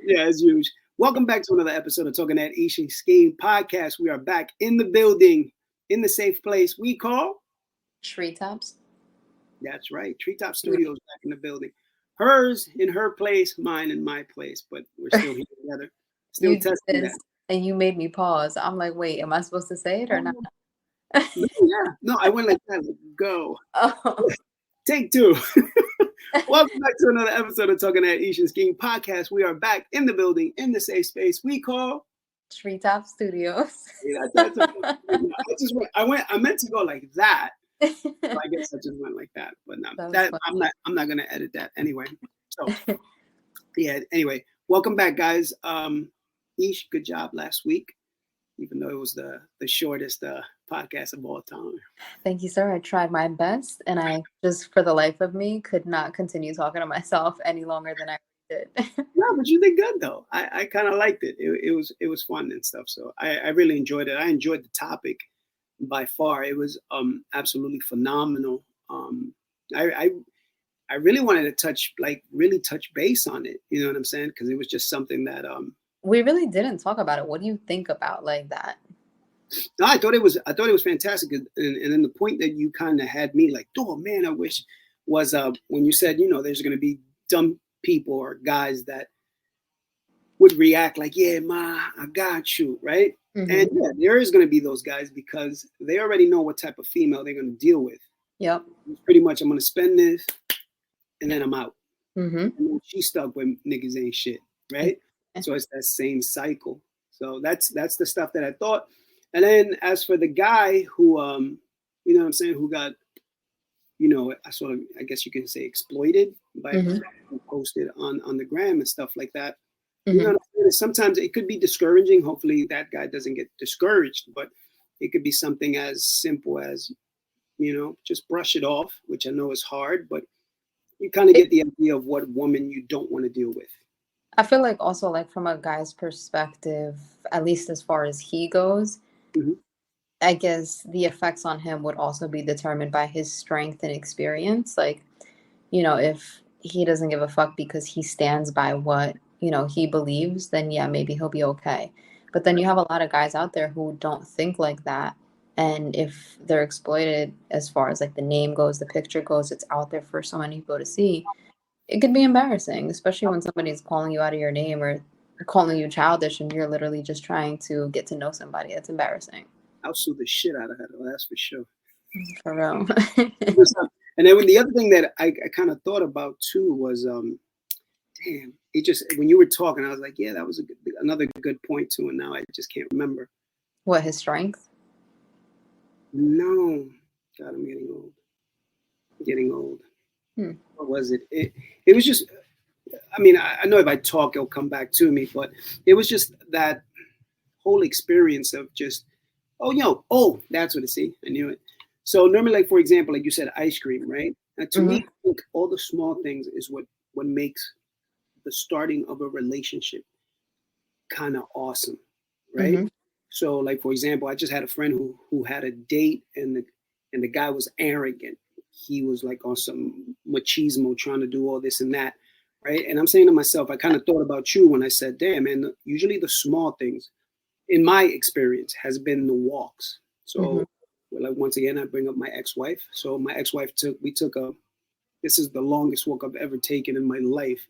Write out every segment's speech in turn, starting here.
Yeah, as usual. Welcome back to another episode of Talking That Eesh and Skeen podcast. We are back in the building, in the safe place we call Treetops. That's right, Treetop Studios back in the building. Hers in her place, mine in my place, but we're still here together. Still You did testing this that. and you made me pause. I'm like, wait, am I supposed to say it or not? No, I went like that. Like, go. Oh. Take two. Welcome back to another episode of Talking That Eesh and Skeen podcast. We are back in the building, in the safe space we call Treetop Studios. I meant to go like that. So I guess I just went like that, but no, I'm not gonna edit that anyway. So yeah, anyway, welcome back, guys. Eesh, good job last week, even though it was the shortest podcast of all time. Thank you, sir. I tried my best, and I just, for the life of me, could not continue talking to myself any longer than I did. No, but you did good though. I kind of liked it. It was fun and stuff. So I really enjoyed it. I enjoyed the topic by far. It was absolutely phenomenal. I really wanted to touch base on it. You know what I'm saying? Because it was just something that we really didn't talk about it. What do you think about like that? No, I thought it was fantastic, and then the point that you kind of had me like, oh man, I wish was when you said, you know, there's going to be dumb people or guys that would react like, yeah, ma, I got you, right? Mm-hmm. And yeah, there is going to be those guys because they already know what type of female they're going to deal with. Yep. Pretty much, I'm going to spend this, and then I'm out. Mm-hmm. And then she's stuck with niggas ain't shit, right? Mm-hmm. So it's that same cycle. So that's the stuff that I thought. And then as for the guy who, you know what I'm saying, who got, you know, I guess you can say exploited by who posted on the gram and stuff like that. Mm-hmm. You know what I'm saying? Sometimes it could be discouraging. Hopefully that guy doesn't get discouraged, but it could be something as simple as, you know, just brush it off, which I know is hard, but you kind of get the idea of what woman you don't want to deal with. I feel like also like from a guy's perspective, at least as far as he goes, mm-hmm. I guess the effects on him would also be determined by his strength and experience. Like, you know, if he doesn't give a fuck because he stands by what, you know, he believes, then yeah, maybe he'll be okay. But then you have a lot of guys out there who don't think like that. And if they're exploited as far as like the name goes, the picture goes, it's out there for so many people to see. It could be embarrassing, especially when somebody's calling you out of your name or calling you childish and you're literally just trying to get to know somebody. That's embarrassing. I'll sue the shit out of her, though, that's for sure. For real. And then the other thing that I kind of thought about too was, damn, it just, when you were talking, I was like, yeah, that was another good point too, and now I just can't remember. What, his strength? No. God, I'm getting old. What was it? It was just, I mean, I know if I talk, it'll come back to me, but it was just that whole experience of just, that's what it is. I knew it. So normally, like, for example, like you said, ice cream, right? And to me, I think all the small things is what makes the starting of a relationship kind of awesome, right? Mm-hmm. So, like, for example, I just had a friend who had a date and the guy was arrogant. He was like on some machismo, trying to do all this and that, right? And I'm saying to myself, I kind of thought about you when I said, damn, man, usually the small things, in my experience, has been the walks. So, like, once again, I bring up my ex-wife. So my ex-wife this is the longest walk I've ever taken in my life.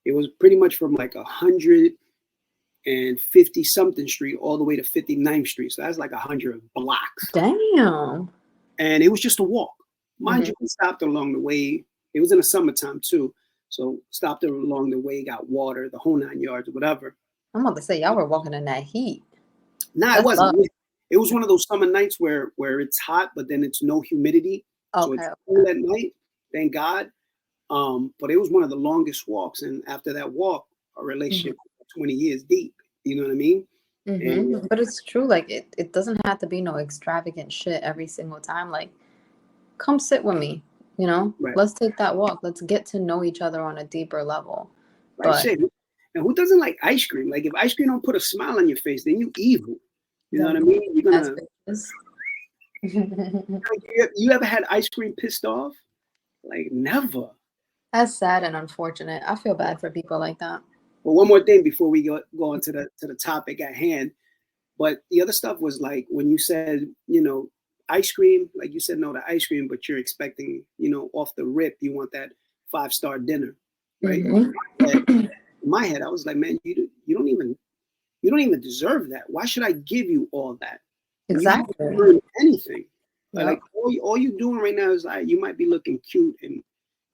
It was pretty much from like 150 something street all the way to 59th Street. So that's like 100 blocks. Damn. And it was just a walk. Mind you, we stopped along the way. It was in the summertime too. So stopped along the way, got water, the whole 9 yards, whatever. I'm about to say, y'all were walking in that heat. Nah, it wasn't. It was one of those summer nights where it's hot, but then it's no humidity. Okay. So it's cool at night, thank God. But it was one of the longest walks. And after that walk, our relationship was 20 years deep. You know what I mean? And, but it's true. Like, it doesn't have to be no extravagant shit every single time. Like, come sit with me, you know? Right. Let's take that walk. Let's get to know each other on a deeper level. Right, but, shit. And who doesn't like ice cream? Like, if ice cream don't put a smile on your face, then you evil. You know what I mean? You're gonna. You ever had ice cream pissed off? Like, never. That's sad and unfortunate. I feel bad for people like that. Well, one more thing before we go on to the topic at hand. But the other stuff was like when you said, ice cream, like you said no to ice cream, but you're expecting, off the rip, you want that 5-star dinner, right? In my head, I was like, man, you don't even deserve that. Why should I give you all that? Exactly. You haven't earned anything. Yep. Like all you're doing right now is like you might be looking cute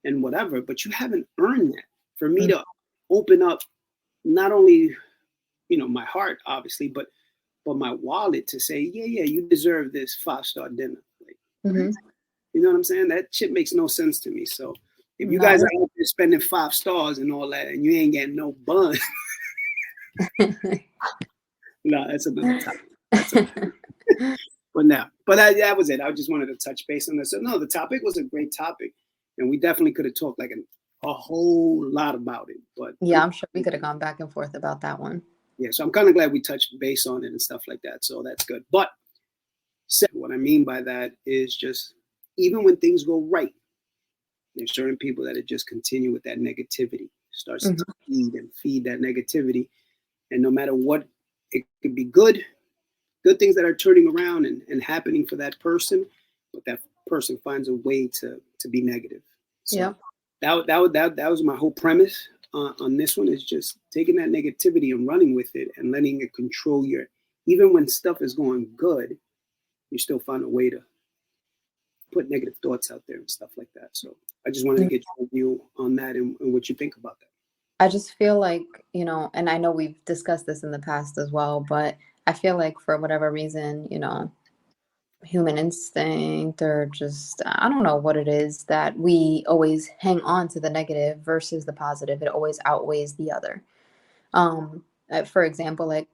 and whatever, but you haven't earned that. For me to open up not only my heart, obviously, but my wallet to say, yeah, you deserve this 5-star dinner. Like, you know what I'm saying? That shit makes no sense to me. So if you guys are out there spending 5 stars and all that, and you ain't getting no bun, no, that's another topic. But that was it. I just wanted to touch base on this. So no, the topic was a great topic, and we definitely could have talked like a whole lot about it. But yeah, I'm sure we could have gone back and forth about that one. Yeah, so I'm kind of glad we touched base on it and stuff like that. So that's good. But what I mean by that is just even when things go right, there's certain people that just continue with that negativity, starts to feed that negativity. And no matter what, it could be good things that are turning around and happening for that person, but that person finds a way to be negative. So that was my whole premise on this one, is just taking that negativity and running with it and letting it control even when stuff is going good, you still find a way to put negative thoughts out there and stuff like that. So I just wanted to get your view on that and what you think about that. I just feel like, and I know we've discussed this in the past as well, but I feel like for whatever reason, human instinct or just, I don't know what it is, that we always hang on to the negative versus the positive. It always outweighs the other. For example, like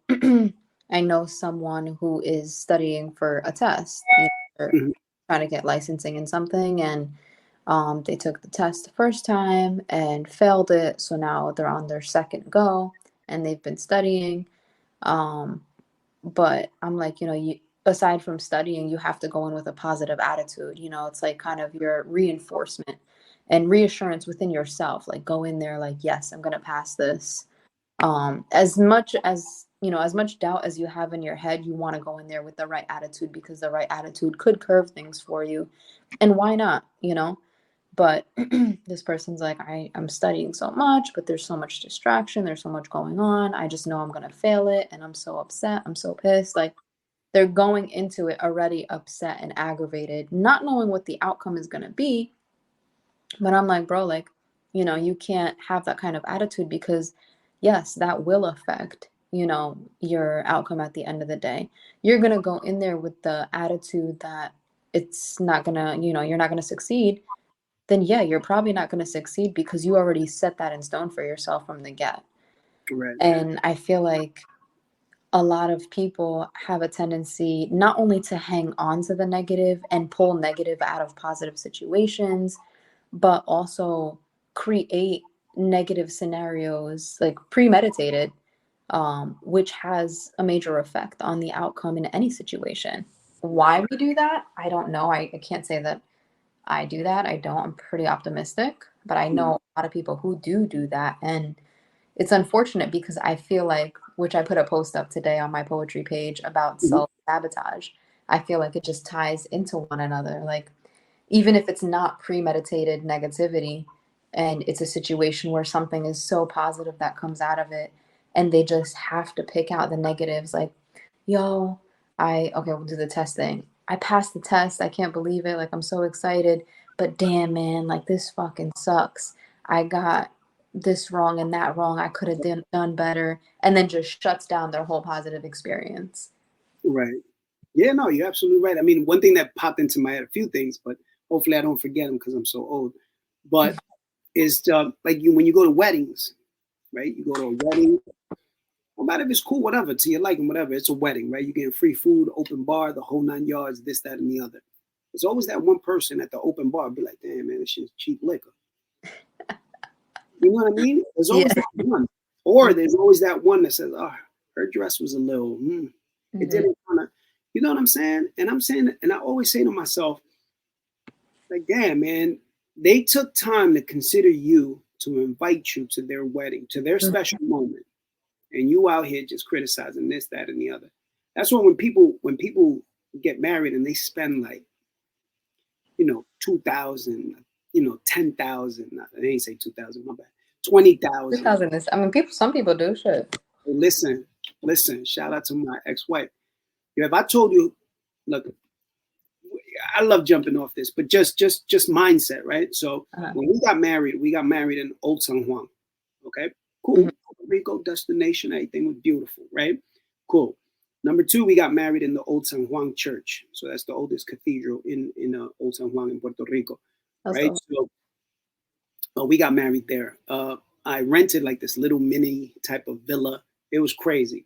I know someone who is studying for a test, or trying to get licensing in something, and they took the test the first time and failed it. So now they're on their second go and they've been studying. But I'm like, aside from studying, you have to go in with a positive attitude. It's like kind of your reinforcement and reassurance within yourself. Like go in there like, yes, I'm going to pass this. As much doubt as you have in your head, you want to go in there with the right attitude, because the right attitude could curve things for you. And why not, But this person's like, I'm studying so much, but there's so much distraction. There's so much going on. I just know I'm going to fail it. And I'm so upset. I'm so pissed. Like, they're going into it already upset and aggravated, not knowing what the outcome is going to be. But I'm like, bro, like, you can't have that kind of attitude, because yes, that will affect, your outcome at the end of the day. You're going to go in there with the attitude that it's not going to, you're not going to succeed. Then yeah, you're probably not going to succeed, because you already set that in stone for yourself from the get. Right. And I feel like a lot of people have a tendency not only to hang on to the negative and pull negative out of positive situations, but also create negative scenarios, like premeditated, which has a major effect on the outcome in any situation. Why we do that, I don't know. I can't say that I do that. I don't. I'm pretty optimistic, but I know a lot of people who do that. And it's unfortunate, because I feel like, which I put a post up today on my poetry page about self-sabotage. I feel like it just ties into one another. Like, even if it's not premeditated negativity and it's a situation where something is so positive that comes out of it, and they just have to pick out the negatives, like, yo, okay, we'll do the test thing. I passed the test. I can't believe it. Like, I'm so excited. But damn, man, like, this fucking sucks. I got this wrong and that wrong. I could have done better. And then just shuts down their whole positive experience. Right. Yeah, no, you're absolutely right. I mean, one thing that popped into my head, a few things, but hopefully I don't forget them because I'm so old. But is like when you go to weddings, right? You go to a wedding, no matter if it's cool, whatever, to your liking, whatever. It's a wedding, right? You're getting free food, open bar, the whole 9 yards, this, that, and the other. There's always that one person at the open bar be like, damn, man, this shit's cheap liquor. You know what I mean? There's always that one. Or there's always that one that says, oh, her dress was a little, it didn't kind of, you know what I'm saying? And I always say to myself, like, damn, man, they took time to consider you to invite you to their wedding, to their special moment, and you out here just criticizing this, that, and the other. That's when people get married and they spend like, 2,000, 10,000. They ain't say 2,000, my bad. 20,000. 2,000 is, I mean, some people do shit. Listen. Shout out to my ex-wife. If I told you, look, I love jumping off this, but just mindset, right? So when we got married in Old San Juan. Okay, cool. Puerto Rico destination, everything was beautiful, right? Cool. Number 2, we got married in the Old San Juan Church. So that's the oldest cathedral in Old San Juan in Puerto Rico, right? So we got married there. I rented like this little mini type of villa. It was crazy,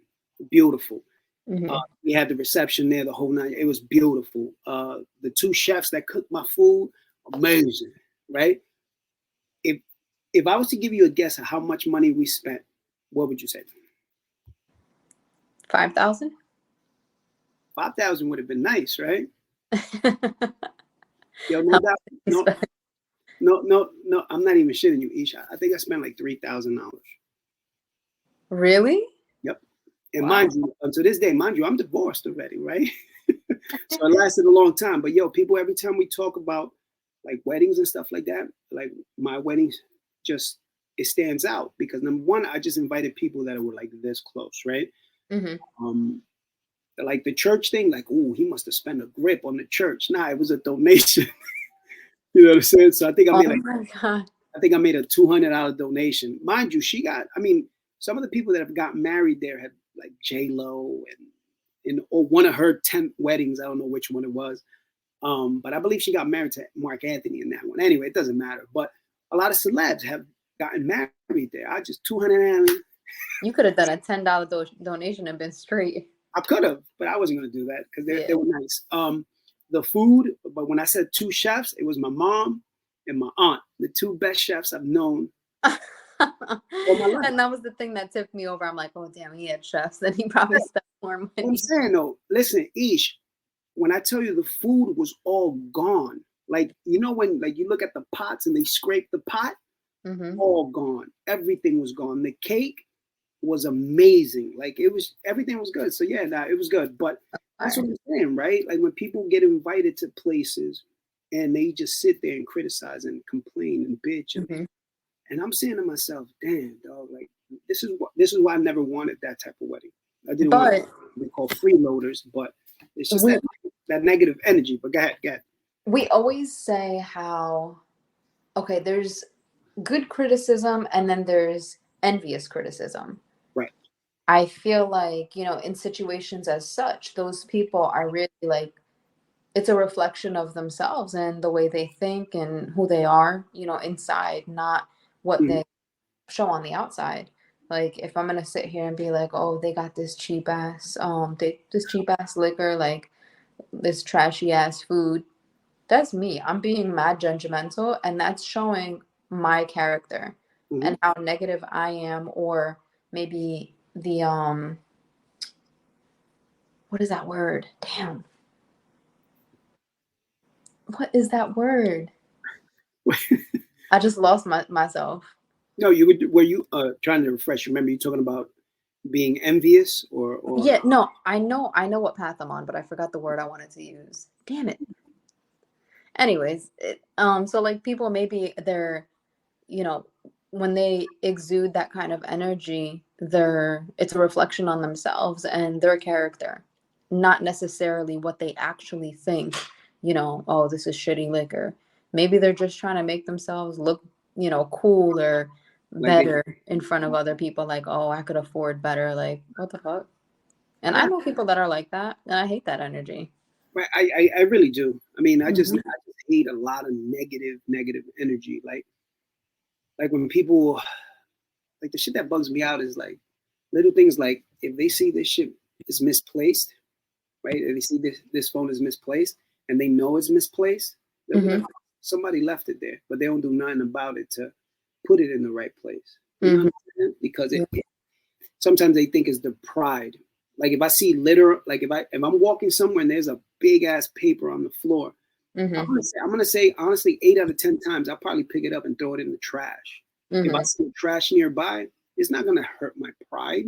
beautiful. We had the reception there, the whole night. It was beautiful. The 2 chefs that cooked my food, amazing, right? If I was to give you a guess of how much money we spent, what would you say? 5,000? 5,000 would have been nice, right? Yo, no doubt. No, I'm not even shitting you, Eesh. I think I spent like $3,000. Really? Yep. And mind you, until this day, I'm divorced already, right? So it lasted a long time. But yo, people, every time we talk about like weddings and stuff like that, like my weddings, just it stands out because number 1, I just invited people that were like this close, right? Like the church thing, like, oh, he must have spent a grip on the church. Nah, it was a donation. You know what I'm saying? So I think I made a $200 donation. Mind you, some of the people that have gotten married there had like J-Lo or one of her 10 weddings. I don't know which one it was. But I believe she got married to Mark Anthony in that one. Anyway, it doesn't matter. But a lot of celebs have gotten married there. I just $200. You could have done a $10 donation and been straight. I could have, but I wasn't going to do that because they were nice. The food, but when I said 2 chefs, it was my mom and my aunt, the 2 best chefs I've known. And that was the thing that tipped me over. I'm like, oh, damn, he had chefs. Then he probably spent more money. I'm saying, though, listen, Eesh, when I tell you the food was all gone, like, when like you look at the pots and they scrape the pot, all gone. Everything was gone. The cake was amazing. Like everything was good. So yeah, it was good. But that's what I'm saying, right? Like when people get invited to places and they just sit there and criticize and complain and bitch, and I'm saying to myself, damn, dog, like this is why I never wanted that type of wedding. I didn't want what they call freeloaders, but it's just that negative energy. But go ahead. We always say how, okay, there's good criticism and then there's envious criticism. Right. I feel like, in situations as such, those people are really like, it's a reflection of themselves and the way they think and who they are, inside, not what they show on the outside. Like if I'm gonna sit here and be like, oh, they got this cheap ass liquor, like this trashy ass food, that's me. I'm being mad judgmental, and that's showing my character and how negative I am, or maybe the what is that word? Damn. What is that word? I just lost myself. No, were you trying to refresh? Remember you talking about being envious or Yeah, no, I know what path I'm on, but I forgot the word I wanted to use. Damn it. Anyways, so like people, maybe they're, when they exude that kind of energy, it's a reflection on themselves and their character, not necessarily what they actually think, oh, this is shitty liquor. Maybe they're just trying to make themselves look, cool or better in front of other people. Like, oh, I could afford better. Like, what the fuck? And I know people that are like that, and I hate that energy. Right, I really do. I mean, I just hate a lot of negative energy. Like when people, like the shit that bugs me out is like little things like if they see this shit is misplaced, right? If they see this phone is misplaced and they know it's misplaced, they'll be like, somebody left it there, but they don't do nothing about it to put it in the right place. You know what I'm saying? Because sometimes they think it's the pride. Like if I see litter, like if I'm walking somewhere and there's a big ass paper on the floor, I'm gonna say honestly, 8 out of 10 times I'll probably pick it up and throw it in the trash. If I see trash nearby, it's not gonna hurt my pride.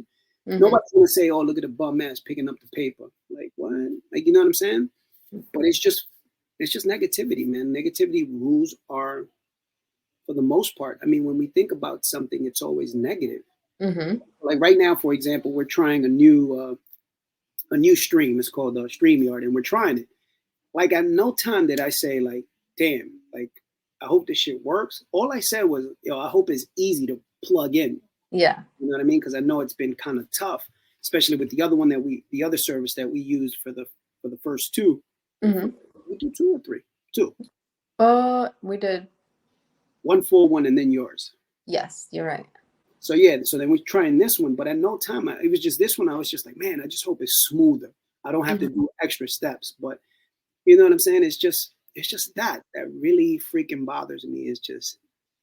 Mm-hmm. Nobody's gonna say, "Oh, look at the bum ass picking up the paper." Like what? Like you know what I'm saying? But it's just negativity, man. Negativity rules are, for the most part. I mean, when we think about something, it's always negative. Mm-hmm. Like right now, for example, we're trying a new stream. It's called StreamYard, and we're trying it. Like at no time did I say like, "Damn, like I hope this shit works." All I said was, I hope it's easy to plug in. Yeah. You know what I mean? Because I know it's been kind of tough, especially with the other one the other service that we used for the first two. Mm-hmm. We do 2 or 3? 2. We did 1 full one and then yours. Yes, you're right. So yeah, so then we're trying this one, but at no time it was just this one. I was just like, man, I just hope it's smoother. I don't have to do extra steps. But you know what I'm saying? It's just that really freaking bothers me. It's just.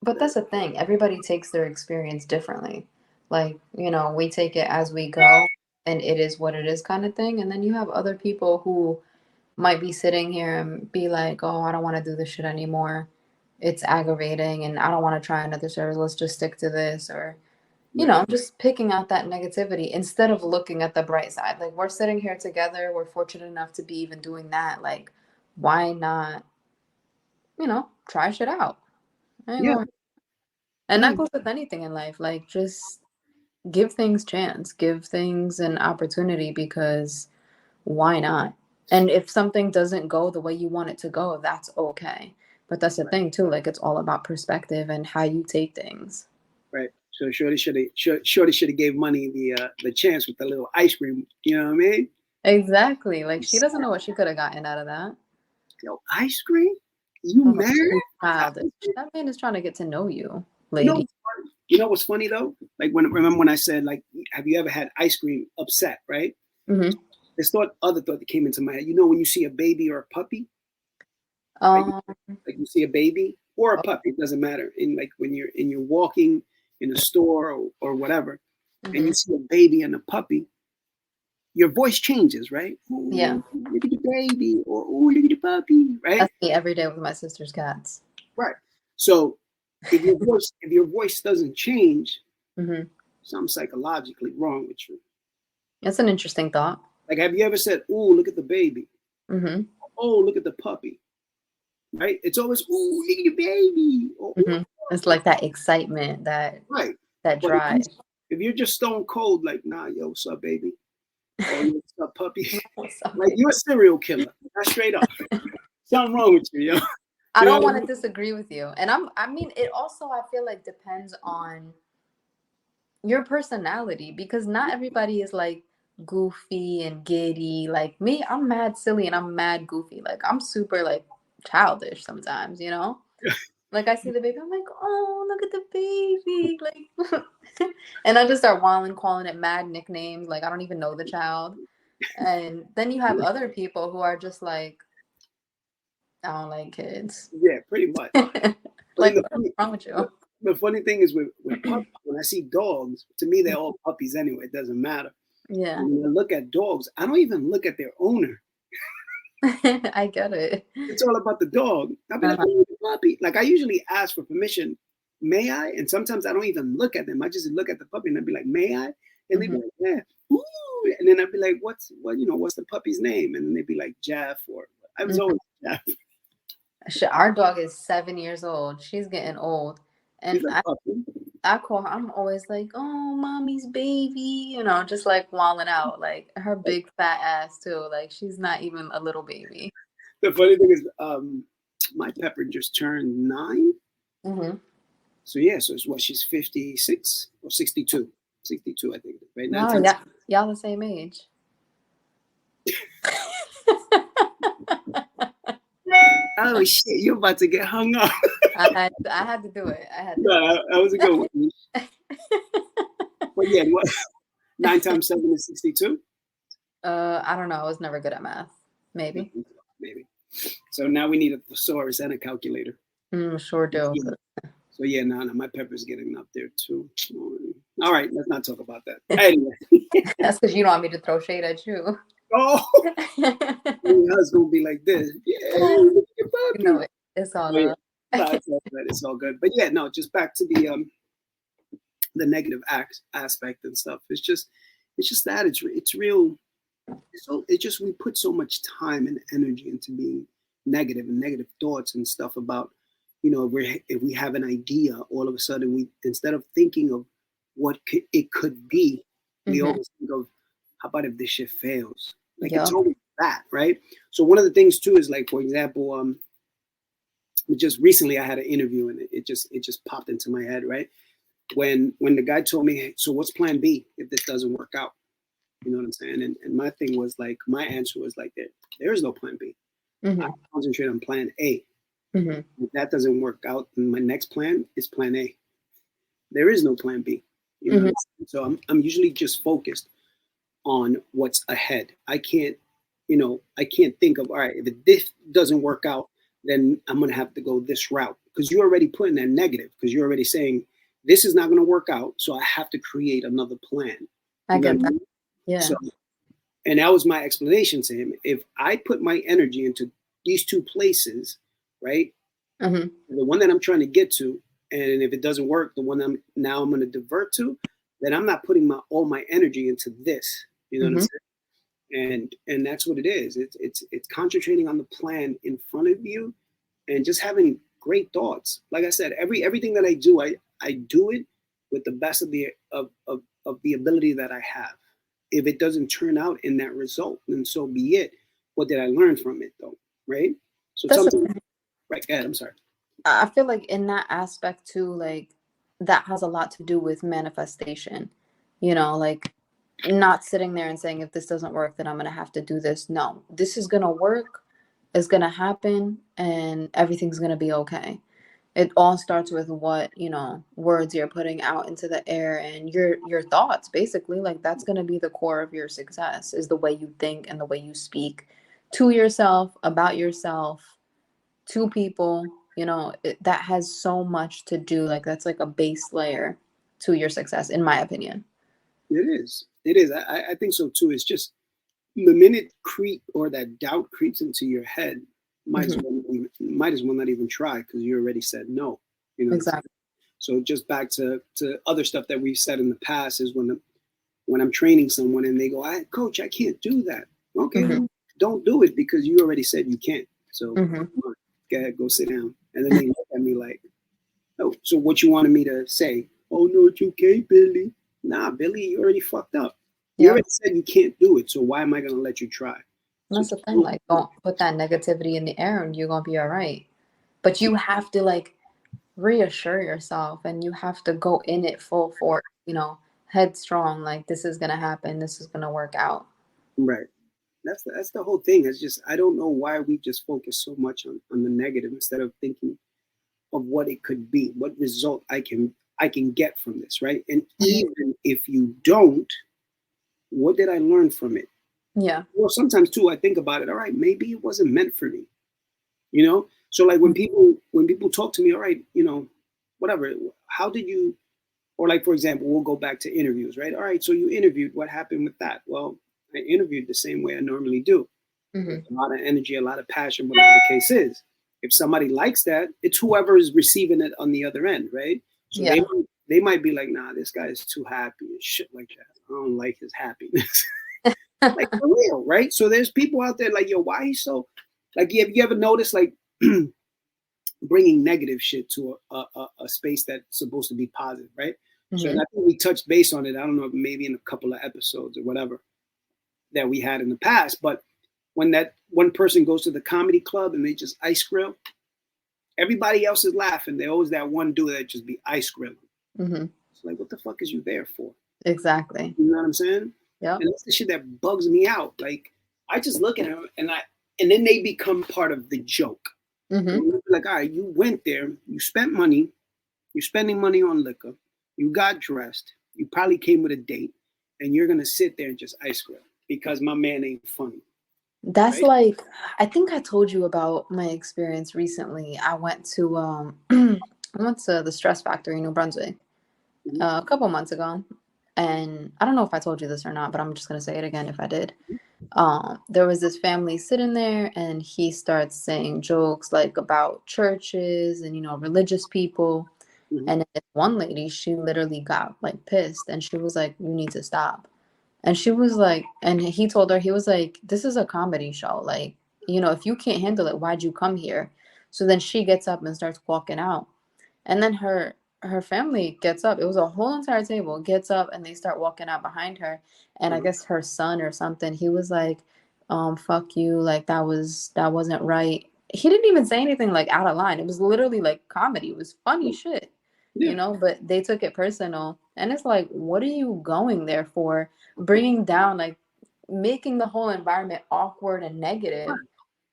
But that's the thing. Everybody takes their experience differently. Like, we take it as we go, and it is what it is kind of thing. And then you have other people who might be sitting here and be like, oh, I don't want to do this shit anymore. It's aggravating and I don't want to try another service. Let's just stick to this. Or, just picking out that negativity instead of looking at the bright side. Like, we're sitting here together. We're fortunate enough to be even doing that. Like, why not, try shit out? Yeah. And that goes with anything in life. Like, just give things chance, give things an opportunity, because why not? And if something doesn't go the way you want it to go, that's okay. But that's the thing too. Like, it's all about perspective and how you take things. Right. So Shorty should have gave Money the chance with the little ice cream. You know what I mean? Exactly. Like, she doesn't know what she could have gotten out of that. Yo, ice cream? You mad? That man is trying to get to know you, lady. You know what's funny though? Like remember when I said, like, have you ever had ice cream upset? Right. Mm-hmm. This other thought that came into my head. When you see a baby or a puppy, like you see a baby or a puppy, it doesn't matter. And like when you're walking in a store or whatever, and you see a baby and a puppy, your voice changes, right? Ooh, yeah. Look at the baby, or ooh, look at the puppy, right? That's me every day with my sister's cats. Right. So if your voice doesn't change, something's psychologically wrong with you. That's an interesting thought. Like, have you ever said, "Ooh, look at the baby"? Oh, look at the puppy. Right? It's always, "Ooh, look at the baby." Or, it's like that excitement, that drive. If you're just stone cold, like, "Nah, yo, what's up, baby?" Or, "What's up, puppy?" Like, you're a serial killer. That's straight up. Something wrong with you, yo. I don't want to disagree with you. And it also, I feel like, depends on your personality, because not everybody is like goofy and giddy. Like me, I'm mad silly and I'm mad goofy. Like, I'm super like childish sometimes, Like, I see the baby, I'm like, oh, look at the baby. Like, and I just start calling it mad nicknames. Like, I don't even know the child. And then you have other people who are just like, I don't like kids. Yeah, pretty much. Like, what's wrong with you? The funny thing is with puppies, when I see dogs, to me, they're all puppies anyway. It doesn't matter. Yeah. When I look at dogs, I don't even look at their owner. I get it. It's all about the dog. I'll be like, "Oh, the puppy." Like, I usually ask for permission. May I? And sometimes I don't even look at them. I just look at the puppy and I'd be like, "May I?" And they'd be like, "Yeah." Ooh. And then I'd be like, what's the puppy's name? And then they'd be like, Jeff, or I was always Jeff. Our dog is 7 years old. She's getting old. And I call her, I'm always like, "Oh, mommy's baby," just like walling out. Like, her big fat ass too. Like, she's not even a little baby. The funny thing is, my Pepper just turned 9. So yeah, so it's she's 56 or 62. 62, I think. Right now. Oh, yeah. Y'all the same age. Oh shit, you're about to get hung up. I had to do it. That was a good one. But yeah, what? 9 times 7 is 62? I don't know. I was never good at math. Maybe. So now we need a thesaurus and a calculator. Sure do. So yeah, no, my Pepper's getting up there too. All right, let's not talk about that. Anyway. That's because you don't want me to throw shade at you. Oh, your husband will be like this. Yeah, it's all good. It's all good. But yeah, no, just back to the the negative aspect and stuff. It's just that it's real. So it just, we put so much time and energy into being negative and negative thoughts and stuff about, if we have an idea, all of a sudden we, instead of thinking of what it could be, we always think of, how about if this shit fails? Like, it's always that, right? So one of the things too is, like, for example, just recently I had an interview and it just popped into my head, right? When the guy told me, hey, so what's plan B if this doesn't work out? You know what I'm saying? And my thing was, like, my answer was like, there is no plan B. I concentrate on plan A. If that doesn't work out, then my next plan is plan A. There is no plan B. You know what I'm saying? So I'm usually just focused on what's ahead. I can't think of, all right, if this doesn't work out, then I'm going to have to go this route. Because you're already putting that negative, because you're already saying, this is not going to work out, so I have to create another plan. I get that. Yeah. So, and that was my explanation to him. If I put my energy into these two places, right, the one that I'm trying to get to, and if it doesn't work, the one I'm going to divert to, then I'm not putting all my energy into this. You know what I'm saying? And that's what it is. It's concentrating on the plan in front of you, and just having great thoughts. Like I said, everything that I do, I do it with the best of the ability that I have. If it doesn't turn out in that result, then so be it. What did I learn from it, though? Right? So something. Right, go ahead, I'm sorry. I feel like in that aspect too, like, that has a lot to do with manifestation. Like, not sitting there and saying, if this doesn't work, then I'm going to have to do this. No, this is going to work. It's going to happen, and everything's going to be okay. It all starts with what, words you're putting out into the air, and your thoughts, basically. Like, that's going to be the core of your success, is the way you think and the way you speak to yourself, about yourself, to people. That has so much to do. Like, that's like a base layer to your success, in my opinion. It is. I think so too. It's just, the minute that doubt creeps into your head, might as well not even try, because you already said no. Exactly. So just back to other stuff that we've said in the past is, when I'm training someone and they go, coach, I can't do that. Okay, well, don't do it, because you already said you can't. So come on, go ahead, go sit down. And then they look at me like, oh, so what you wanted me to say? Oh, no, it's okay, Billy. Nah, Billy, you already fucked up. You already said you can't do it, so why am I going to let you try? That's the thing. Like, don't put that negativity in the air, and you're going to be all right. But you have to, like, reassure yourself, and you have to go in it full force, headstrong. Like, this is going to happen. This is going to work out. Right. That's the whole thing. It's just, I don't know why we just focus so much on the negative, instead of thinking of what it could be, what result I can get from this, right? And even if you don't, what did I learn from it? Yeah. Well, sometimes too, I think about it. All right, maybe it wasn't meant for me. So like, when people talk to me, all right, whatever, how did you, or like, for example, we'll go back to interviews, right? All right, so you interviewed, what happened with that? Well, I interviewed the same way I normally do. With a lot of energy, a lot of passion, whatever the case is. If somebody likes that, it's whoever is receiving it on the other end, right? So they might be like, nah, this guy is too happy and shit like that. I don't like his happiness. Like, for real, right? So there's people out there like, yo, why he's so, like, have you ever noticed, like, bringing negative shit to a space that's supposed to be positive, right? So I think we touched base on it. I don't know, maybe in a couple of episodes or whatever that we had in the past, but when that one person goes to the comedy club and they just ice grill, everybody else is laughing. There always that one dude that just be ice grilling. It's like, what the fuck is you there for? Exactly. You know what I'm saying? Yeah. And that's the shit that bugs me out. Like, I just look at them and then they become part of the joke. Like, all right, you went there, you spent money, you're spending money on liquor, you got dressed, you probably came with a date, and you're gonna sit there and just ice grill because my man ain't funny. That's right? Like, I think I told you about my experience recently. I went to the Stress Factory in New Brunswick a couple months ago, and I don't know if I told you this or not, but I'm just gonna say it again if I did. There was this family sitting there, and he starts saying jokes like about churches and religious people, And then this one lady, she literally got like pissed and she was like, you need to stop. And she was like, and he told her, he was like, this is a comedy show. Like, you know, if you can't handle it, why'd you come here? So then she gets up and starts walking out. And then her family gets up. It was a whole entire table, gets up and they start walking out behind her. And I guess her son or something, he was like, fuck you, like that wasn't right. He didn't even say anything like out of line. It was literally like comedy. It was funny shit. Yeah. You know, but they took it personal. And it's like, what are you going there for? Bringing down, like, making the whole environment awkward and negative.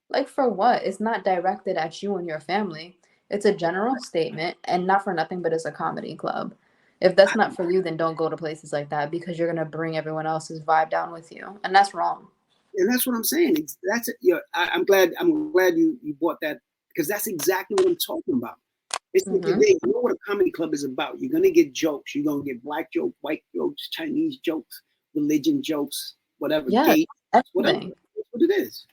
Like, for what? It's not directed at you and your family. It's a general statement, and not for nothing, but it's a comedy club. If that's not for you, then don't go to places like that because you're gonna bring everyone else's vibe down with you, and that's wrong. And that's what I'm saying. That's it. I'm glad you brought that, because that's exactly what I'm talking about. It's you know what a comedy club is about. You're gonna get jokes. You're gonna get black jokes, white jokes, Chinese jokes, religion jokes, whatever, gay, whatever. That's what it is.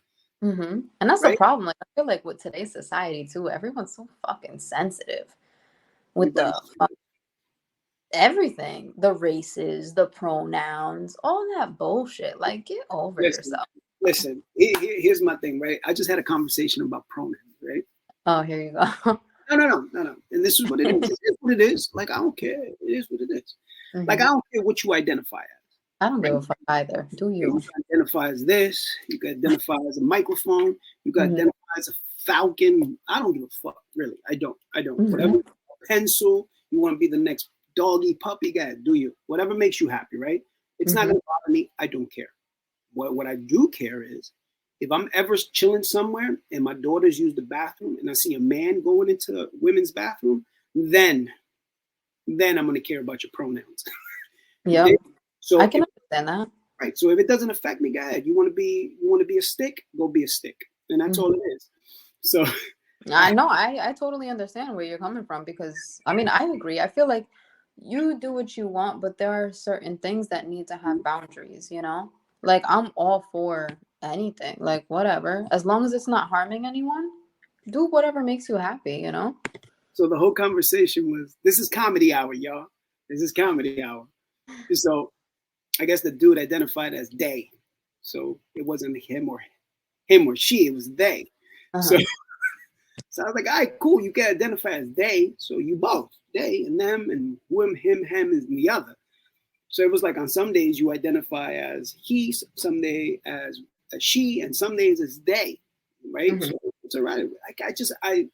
And that's the problem. Like, I feel like with today's society too, everyone's so fucking sensitive with everything, the races, the pronouns, all that bullshit. Like, get over yourself. Listen, here's my thing, right? I just had a conversation about pronouns, right? Oh, here you go. No. And this is what it is. It is what it is. Like, I don't care. It is what it is. Like, I don't care what you identify as. I don't give a fuck either. Do you? You can identify as this. You can identify as a microphone. You can identify as a falcon. I don't give a fuck, really. I don't. Whatever. Pencil. You want to be the next doggy puppy guy? Do you? Whatever makes you happy, right? It's not going to bother me. I don't care. What I do care is, if I'm ever chilling somewhere and my daughters use the bathroom and I see a man going into the women's bathroom, then I'm going to care about your pronouns. Yeah. So I can understand that. Right. So if it doesn't affect me, go ahead. You want to be a stick? Go be a stick, and that's all it is. So I know I totally understand where you're coming from, because I mean, I agree. I feel like you do what you want, but there are certain things that need to have boundaries. You know, like, I'm all for anything, like, whatever, as long as it's not harming anyone. Do whatever makes you happy. You know. So the whole conversation was, this is comedy hour, y'all. This is comedy hour. So I guess the dude identified as they. So it wasn't him or she, it was they. So I was like, all right, cool. You can identify as they. So you both, they and them, and him, and the other. So it was like, on some days you identify as he, some day as a she, and some days as they, right? So it's all right. I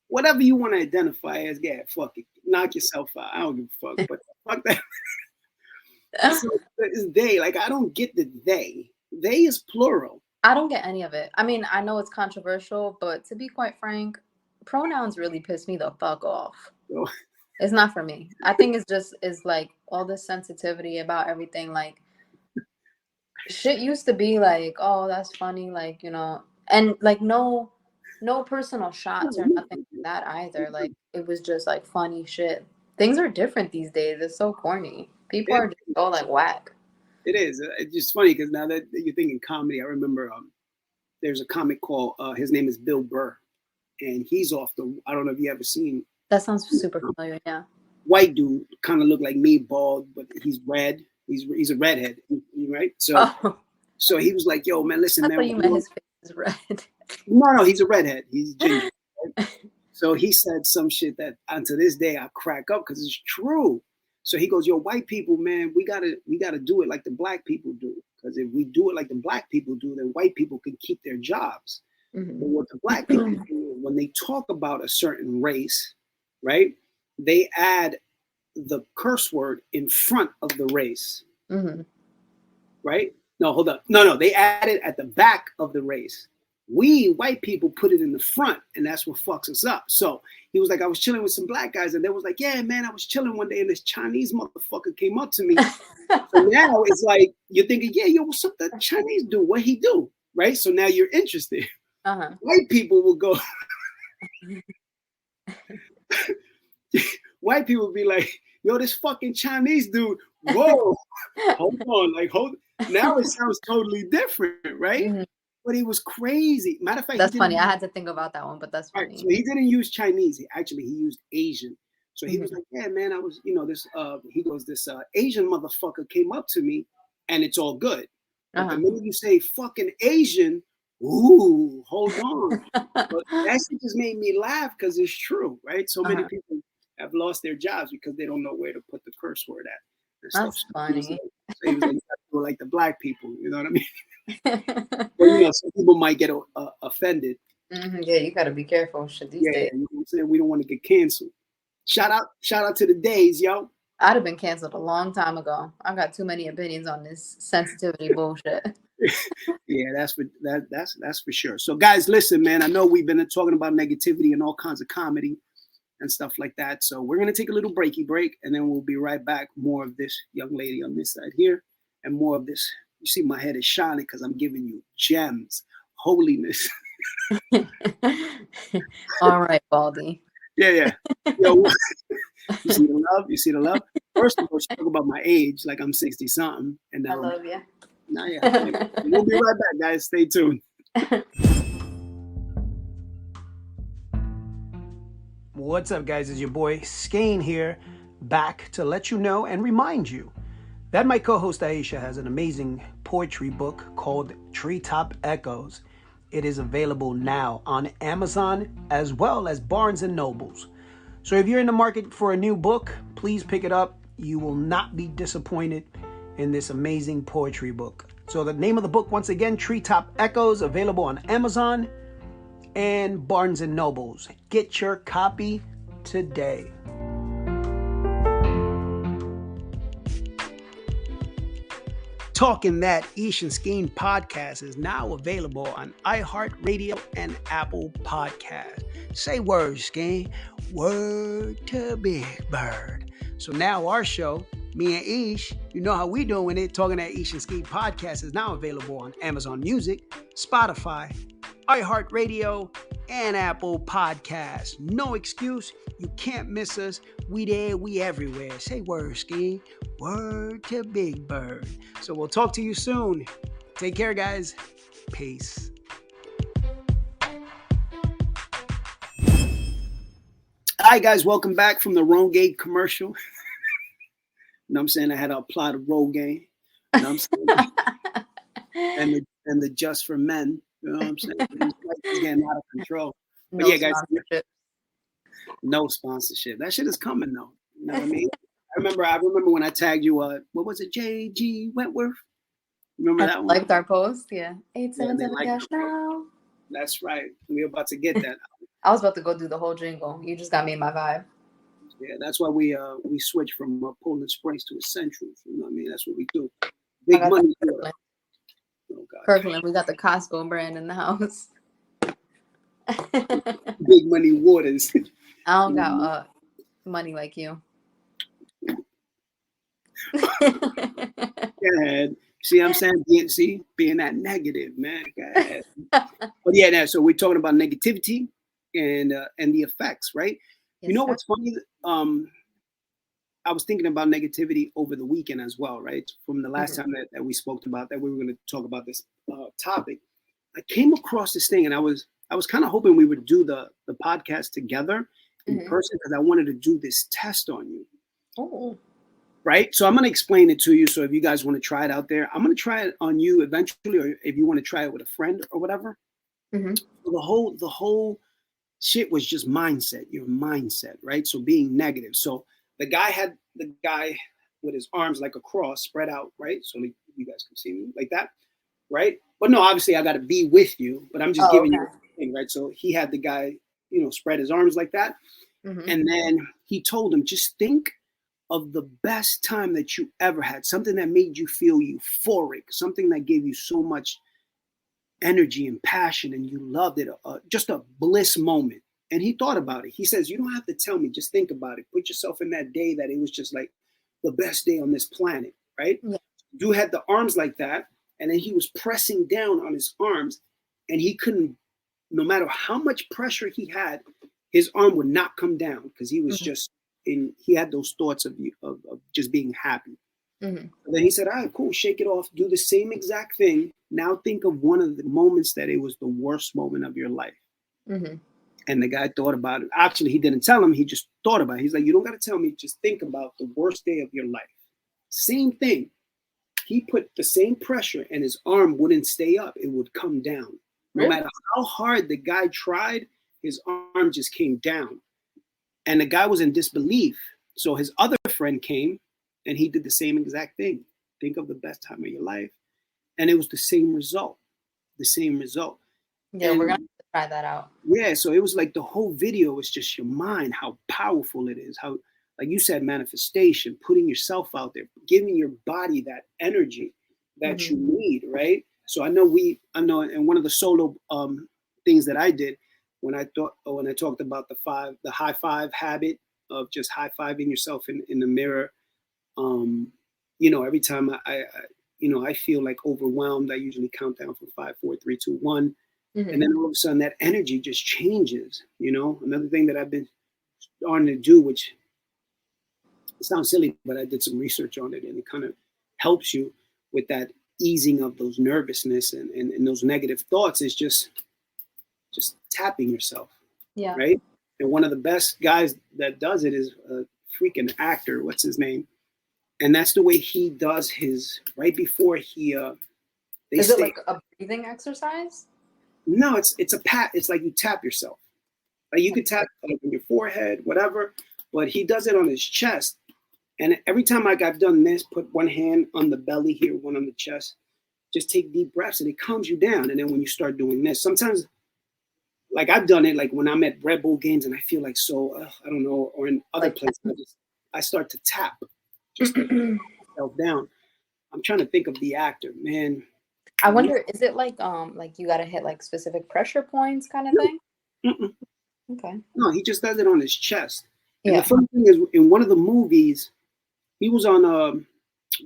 whatever you want to identify as, yeah, fuck it. Knock yourself out. I don't give a fuck, but fuck that. So it's they. Like, I don't get the they. They is plural. I don't get any of it. I mean, I know it's controversial, but to be quite frank, pronouns really piss me the fuck off. So, it's not for me. I think it's like all this sensitivity about everything. Like, shit used to be like, oh, that's funny, like, you know, and like no personal shots or nothing like that either. Like, it was just like funny shit. Things are different these days. It's so corny. People are just so like whack. It is. It's just funny because now that you're thinking comedy, I remember there's a comic called, his name is Bill Burr, and he's off the, I don't know if you ever seen. That sounds super familiar, yeah. White dude, kind of look like me, bald, but he's red. He's a redhead, right? So he was like, yo, man, listen, man. I thought you meant his face is red. No, he's a redhead. He's ginger. Right? So he said some shit that, unto this day, I crack up because it's true. So he goes, yo, white people, man, we gotta do it like the black people do. Because if we do it like the black people do, then white people can keep their jobs. But what the black people do, when they talk about a certain race, right, they add the curse word in front of the race. Right? No, hold up. No, they add it at the back of the race. We white people put it in the front, and that's what fucks us up. So he was like, I was chilling with some black guys, and they was like, yeah, man, I was chilling one day, and this Chinese motherfucker came up to me. So now it's like, you're thinking, yeah, yo, what's up that Chinese dude? What he do? Right? So now you're interested. White people will go. White people will be like, yo, this fucking Chinese dude, whoa, hold on. Now it sounds totally different, right? But he was crazy. Matter of fact, that's funny. I had to think about that one, but that's funny. Right, so he didn't use Chinese. He used Asian. So he was like, yeah, man, I was, this, he goes, this Asian motherfucker came up to me and it's all good. But the minute you say fucking Asian, ooh, hold on. But that shit just made me laugh because it's true, right? So many people have lost their jobs because they don't know where to put the curse word at. That's funny. So he was like the black people, you know what I mean? But some people might get offended. Yeah, you got to be careful these days. You know what I'm saying? We don't want to get canceled. Shout out to the days, yo. I'd have been canceled a long time ago. I got too many opinions on this sensitivity bullshit. Yeah, that's for sure. So guys, listen, man, I know we've been talking about negativity and all kinds of comedy and stuff like that. So we're gonna take a little break, and then we'll be right back. More of this young lady on this side here, and more of this. You see, my head is shining because I'm giving you gems, holiness. All right, Baldy. Yeah. Yo, you see the love? You see the love? First of all, she talk about my age, like I'm 60 something, and I love you. Nah, yeah. We'll be right back, guys. Stay tuned. What's up, guys? It's your boy Skeen here, back to let you know and remind you that my co-host Aisha has an amazing poetry book called Treetop Echoes. It is available now on Amazon as well as Barnes & Nobles. So if you're in the market for a new book, please pick it up. You will not be disappointed in this amazing poetry book. So the name of the book, once again, Treetop Echoes, available on Amazon and Barnes & Nobles. Get your copy today. Talking That Eesh and Skeen podcast is now available on iHeartRadio and Apple Podcasts. Say word, Skeen. Word to Big Bird. So now our show, me and Eesh, you know how we doing it. Talking That Eesh and Skeen podcast is now available on Amazon Music, Spotify, iHeartRadio, and Apple Podcasts. No excuse. You can't miss us. We there, we everywhere. Say word, Skeen. Word to Big Bird. So we'll talk to you soon. Take care, guys. Peace. Hi, guys. Welcome back from the Rogaine commercial. You know what I'm saying? I had to apply the Rogaine. You know what I'm saying? and the Just for Men. You know what I'm saying? It's getting out of control. But yeah, guys. No sponsorship. That shit is coming, though. You know what I mean? I remember when I tagged you, what was it, J.G. Wentworth? Remember that one? Liked our post, yeah. 877 now. That's right. We're about to get that. I was about to go do the whole jingle. You just got me in my vibe. Yeah, that's why we switched from Poland Springs to Essentials. You know what I mean? That's what we do. Big money. Oh, Kirkland, we got the Costco brand in the house. Big money waters. I don't got money like you. Go ahead. See what I'm saying? Being that negative, man. Go ahead. But yeah, so we're talking about negativity and the effects, right? Yes, you know what's funny? I was thinking about negativity over the weekend as well, right? From the last time that we spoke about that we were going to talk about this topic. I came across this thing, and I was kind of hoping we would do the podcast together in person because I wanted to do this test on you. Oh. Right? So I'm going to explain it to you. So if you guys want to try it out there, I'm going to try it on you eventually, or if you want to try it with a friend or whatever. So the whole shit was just mindset, your mindset, right? So being negative. So the guy had the guy with his arms like a cross spread out, right? So you guys can see me like that, right? But no, obviously I got to be with you, but I'm just giving you a thing, right? So he had the guy, spread his arms like that. And then he told him, just think of the best time that you ever had, something that made you feel euphoric, something that gave you so much energy and passion and you loved it, just a bliss moment. And he thought about it. He says, you don't have to tell me, just think about it. Put yourself in that day that it was just like the best day on this planet, right? Yeah. Dude had the arms like that, and then he was pressing down on his arms, and he couldn't, no matter how much pressure he had, his arm would not come down because he was just he had those thoughts of just being happy. Then he said, all right, cool, shake it off, do the same exact thing. Now think of one of the moments that it was the worst moment of your life. And the guy thought about it. Actually, he didn't tell him. He just thought about it. He's like, you don't got to tell me. Just think about the worst day of your life. Same thing. He put the same pressure and his arm wouldn't stay up. It would come down. No matter how hard the guy tried, his arm just came down. And the guy was in disbelief. So his other friend came and he did the same exact thing. Think of the best time of your life. And it was the same result. The same result. Yeah, and we're going to try that out. Yeah, so it was like the whole video was just your mind, how powerful it is, how, like you said, manifestation, putting yourself out there, giving your body that energy that you need, right? So I know in one of the solo things that I did when I talked about the high five habit of just high fiving yourself in the mirror, every time I feel like overwhelmed, I usually count down from 5, 4, 3, 2, 1. And then all of a sudden that energy just changes, Another thing that I've been starting to do, which sounds silly, but I did some research on it and it kind of helps you with that easing of those nervousness and those negative thoughts, is just tapping yourself. Yeah. Right. And one of the best guys that does it is a freaking actor. What's his name? And that's the way he does his right before he, is it like a breathing exercise? No, it's a pat. It's like you tap yourself. Like you could tap like on your forehead, whatever. But he does it on his chest. And every time I've done this, put one hand on the belly here, one on the chest. Just take deep breaths, and it calms you down. And then when you start doing this, sometimes, like I've done it, like when I'm at Red Bull games and I feel like I don't know, or in other places, I start to tap, just to calm myself down. I'm trying to think of the actor, man. I wonder, is it like you got to hit like specific pressure points kind of thing? Mm-mm. Okay. No, he just does it on his chest. And the funny thing is, in one of the movies, he was on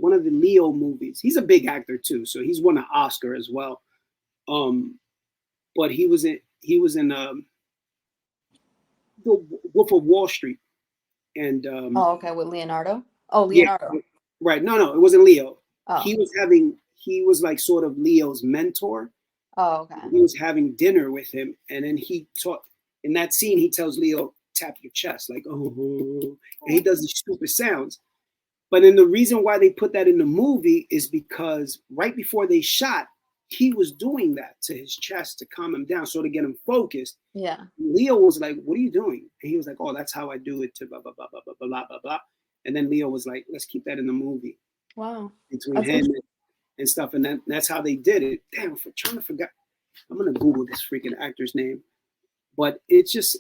one of the Leo movies. He's a big actor too, so he's won an Oscar as well. But he was in the Wolf of Wall Street, and okay, with Leonardo. Oh, Leonardo. Yeah, right? No, it wasn't Leo. Oh. He was like sort of Leo's mentor. Oh, okay. He was having dinner with him, and then he taught in that scene. He tells Leo, "Tap your chest," like oh, and he does these stupid sounds. But then the reason why they put that in the movie is because right before they shot, he was doing that to his chest to calm him down, so to get him focused. Yeah. Leo was like, "What are you doing?" And he was like, "Oh, that's how I do it to blah blah blah blah blah blah blah blah." And then Leo was like, "Let's keep that in the movie." Wow. Between him and stuff, and that's how they did it. Damn, I'm trying to forget. I'm gonna Google this freaking actor's name, but it's just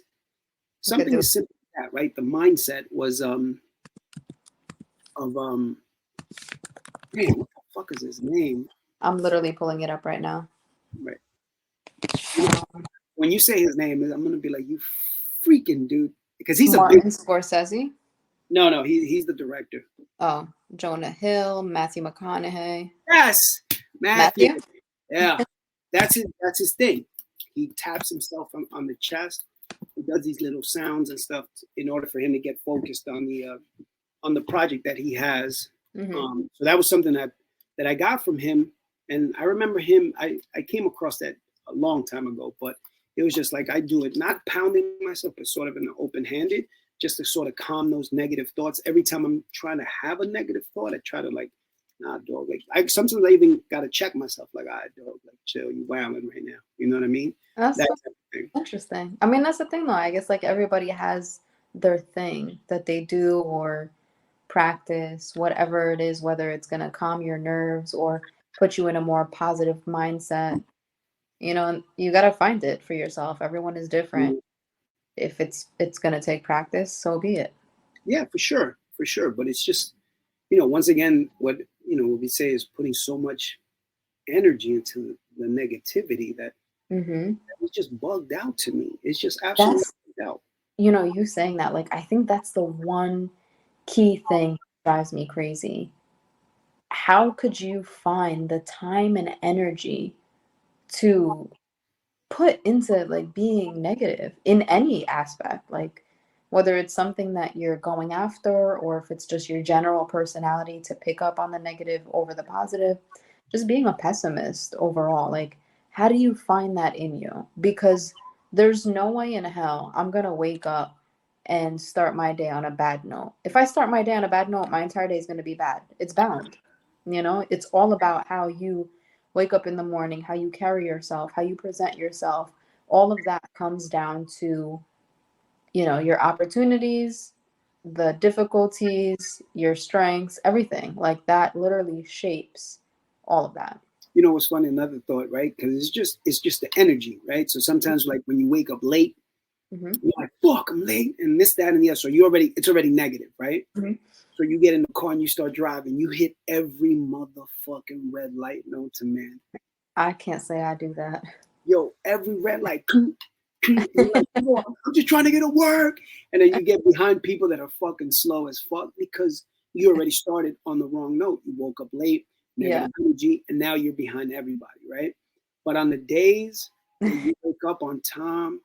something as simple as that, right? The mindset was man, what the fuck is his name? I'm literally pulling it up right now. Right. When you say his name, I'm gonna be like, you freaking dude, because he's Martin Scorsese. No, he's the director. Oh, Jonah Hill, Matthew McConaughey. Yes, Matthew. Yeah, that's his thing. He taps himself on the chest. He does these little sounds and stuff in order for him to get focused on the project that he has. So that was something that I got from him, and I remember him. I came across that a long time ago, but it was just like I do it, not pounding myself, but sort of in an open-handed, just to sort of calm those negative thoughts. Every time I'm trying to have a negative thought, I try to like, nah, dog. Like sometimes I even gotta check myself, like, all right, dog, like chill, you wilding right now. You know what I mean? That's interesting. I mean, that's the thing though. I guess like everybody has their thing that they do or practice, whatever it is, whether it's gonna calm your nerves or put you in a more positive mindset. You know, you gotta find it for yourself. Everyone is different. If it's gonna take practice, so be it. Yeah, for sure. But it's just, once again, what we say is putting so much energy into the negativity that it's just bugged out to me. It's just absolutely bugged out. You saying that, like, I think that's the one key thing that drives me crazy. How could you find the time and energy to put into like being negative in any aspect, like whether it's something that you're going after or if it's just your general personality to pick up on the negative over the positive, just being a pessimist overall? Like, how do you find that in you? Because there's no way in hell I'm gonna wake up and start my day on a bad note. If I start my day on a bad note, my entire day is gonna be bad. It's bound. You know, it's all about how you wake up in the morning, how you carry yourself, how you present yourself. All of that comes down to, you know, your opportunities, the difficulties, your strengths, everything. Like that literally shapes all of that. You know what's funny? Another thought, right? Because it's just the energy, right? So sometimes, like when you wake up late, you're like, "Fuck, I'm late," and this, that, and the other. So it's already negative, right? So you get in the car and you start driving. You hit every motherfucking red light known to man. I can't say I do that. Yo, every red light. You're like, oh, I'm just trying to get to work. And then you get behind people that are fucking slow as fuck because you already started on the wrong note. You woke up late, negative energy, and now you're behind everybody, right? But on the days when you wake up on time,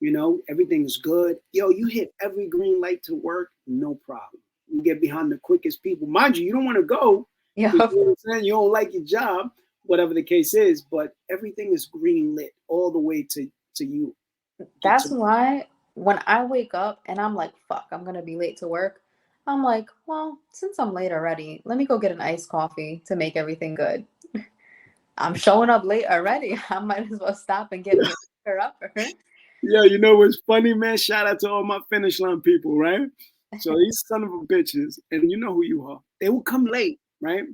you know, everything's good. Yo, you hit every green light to work, no problem. You get behind the quickest people. Mind you, you don't want to go. Yeah. You know what I'm saying? You don't like your job, whatever the case is, but everything is green lit all the way to you. That's why when I wake up and I'm like, fuck, I'm going to be late to work. I'm like, well, since I'm late already, let me go get an iced coffee to make everything good. I'm showing up late already. I might as well stop and get me a upper. Yeah, you know what's funny, man? Shout out to all my finish line people, right? So these son of a bitches, and you know who you are. They will come late, right?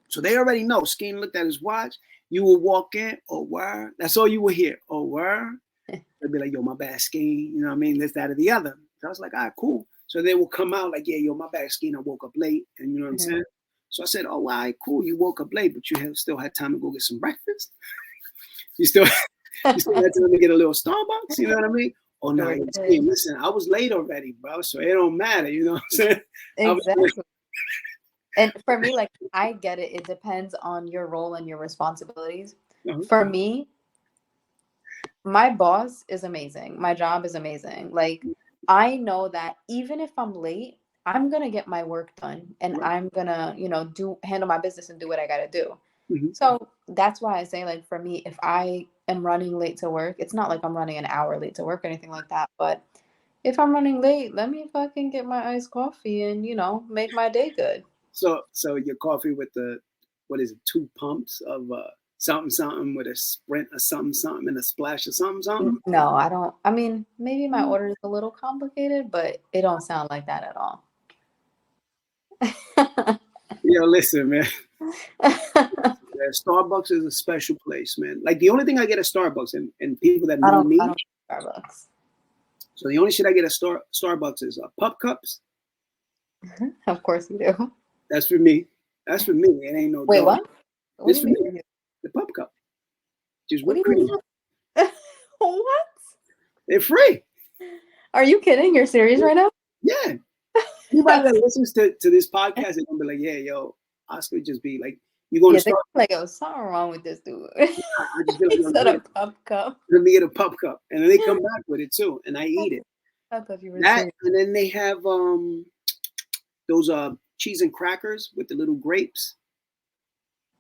So they already know. Skeen looked at his watch. You will walk in, oh, word. That's all you will hear. Oh, word. They'll be like, yo, my bad, Skeen. You know what I mean? This, that, or the other. So I was like, all right, cool. So they will come out like, yeah, yo, my bad, Skeen. I woke up late. And you know what I'm saying? So I said, oh, all right, cool. You woke up late, but you still had time to go get some breakfast. You still had time to get a little Starbucks. You know what I mean? Oh, no, Skeen, listen, I was late already, bro. So it don't matter. You know what I'm saying? Exactly. And for me, like, I get it. It depends on your role and your responsibilities. For me, my boss is amazing. My job is amazing. Like, I know that even if I'm late, I'm going to get my work done and I'm going to, you know, handle my business and do what I got to do. So that's why I say, like, for me, if I am running late to work, it's not like I'm running an hour late to work or anything like that. But if I'm running late, let me fucking get my iced coffee and, you know, make my day good. So your coffee with the, what is it, 2 pumps of something with a sprint of something and a splash of something? No, I don't. I mean, maybe my order is a little complicated, but it don't sound like that at all. Yo, listen, man. Starbucks is a special place, man. Like the only thing I get at Starbucks, and people that know me, I don't Starbucks. So the only shit I get at Starbucks is pup cups. Of course you do. That's for me. That's for me. It ain't no. Wait, dog. What? This for me. The pup cup. Just whipped cream. What? They're free. Are you kidding? You're serious right now? Yeah. Anybody that listens to this podcast is gonna be like, yeah, yo, Oscar just be like, you going to start like, oh, something wrong with this dude. I just be like, Instead of pup cup. Let me get a pup cup, and then they come back with it too, and I eat it. I thought you were that, and then they have those cheese and crackers with the little grapes.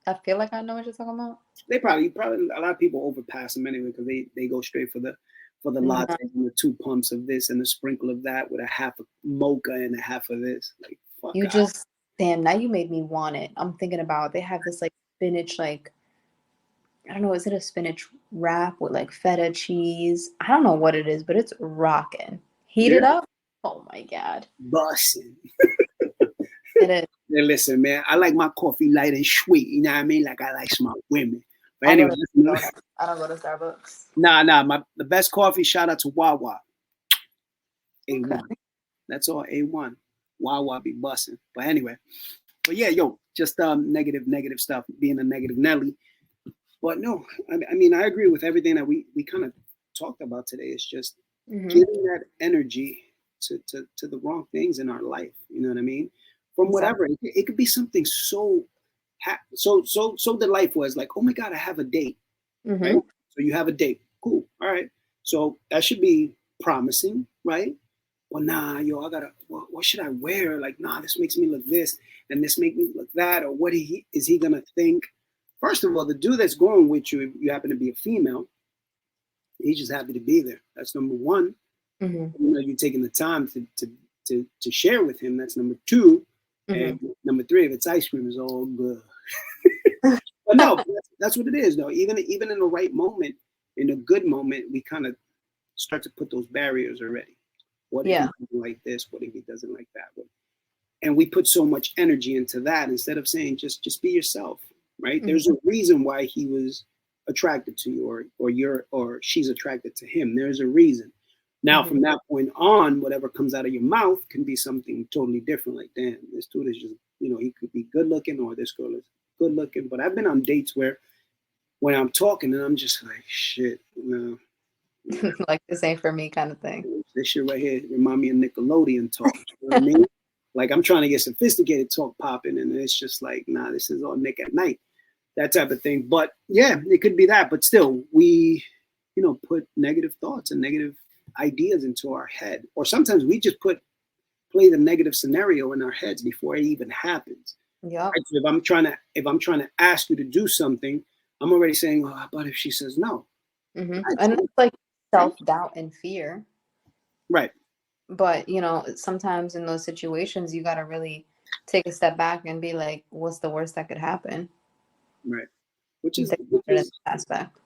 I feel like I know what you're talking about. They probably a lot of people overpass them anyway because they go straight for the latte and the 2 pumps of this and a sprinkle of that with a half of mocha and a half of this. Like, fuck you out. Just damn, now you made me want it. I'm thinking about, they have this like spinach, like, I don't know, is it a spinach wrap with like feta cheese? I don't know what it is, but it's rocking. Heat it up. Oh my god. Bussin'. It is. Now listen, man, I like my coffee light and sweet. You know what I mean? Like I like smart women. But anyway, I don't go to Starbucks. Nah. The best coffee. Shout out to Wawa. A1. Okay. That's all. A1. Wawa be bussin'. But anyway, but yeah, yo, just negative stuff. Being a negative Nelly. But no, I mean, I agree with everything that we kind of talked about today. It's just giving that energy to the wrong things in our life. You know what I mean? From whatever, it could be something so delightful as like, oh my God, I have a date. Right? So you have a date. Cool. All right. So that should be promising, right? Well, nah, yo, what should I wear? Like, nah, this makes me look this and this make me look that. Or what is he going to think? First of all, the dude that's going with you, if you happen to be a female, He's just happy to be there. That's number one. Mm-hmm. You know, you're taking the time to share with him. That's number two. And number three, if it's ice cream, is all good. But no, that's what it is, though. Even in the right moment, in a good moment, we kind of start to put those barriers already. What if he doesn't like this? What if he doesn't like that? And we put so much energy into that instead of saying just be yourself, right? Mm-hmm. There's a reason why he was attracted to you, or she's attracted to him. There's a reason. Now, from that point on, whatever comes out of your mouth can be something totally different. Like, damn, this dude is just, you know, he could be good looking, or this girl is good looking. But I've been on dates where when I'm talking and I'm just like, shit, no. Like, this ain't for me kind of thing. This shit right here remind me of Nickelodeon talk. You know what I mean? Like, I'm trying to get sophisticated talk popping, and it's just like, nah, this is all Nick at Night, that type of thing. But yeah, it could be that. But still, we, you know, put negative thoughts and negative ideas into our head, or sometimes we just play the negative scenario in our heads before it even happens. Yeah. Right? So if I'm trying to ask you to do something, I'm already saying, oh, how about if she says no? Mm-hmm. And it's like self-doubt and fear. Right. But, you know, sometimes in those situations, you got to really take a step back and be like, what's the worst that could happen? Right. Which is aspect.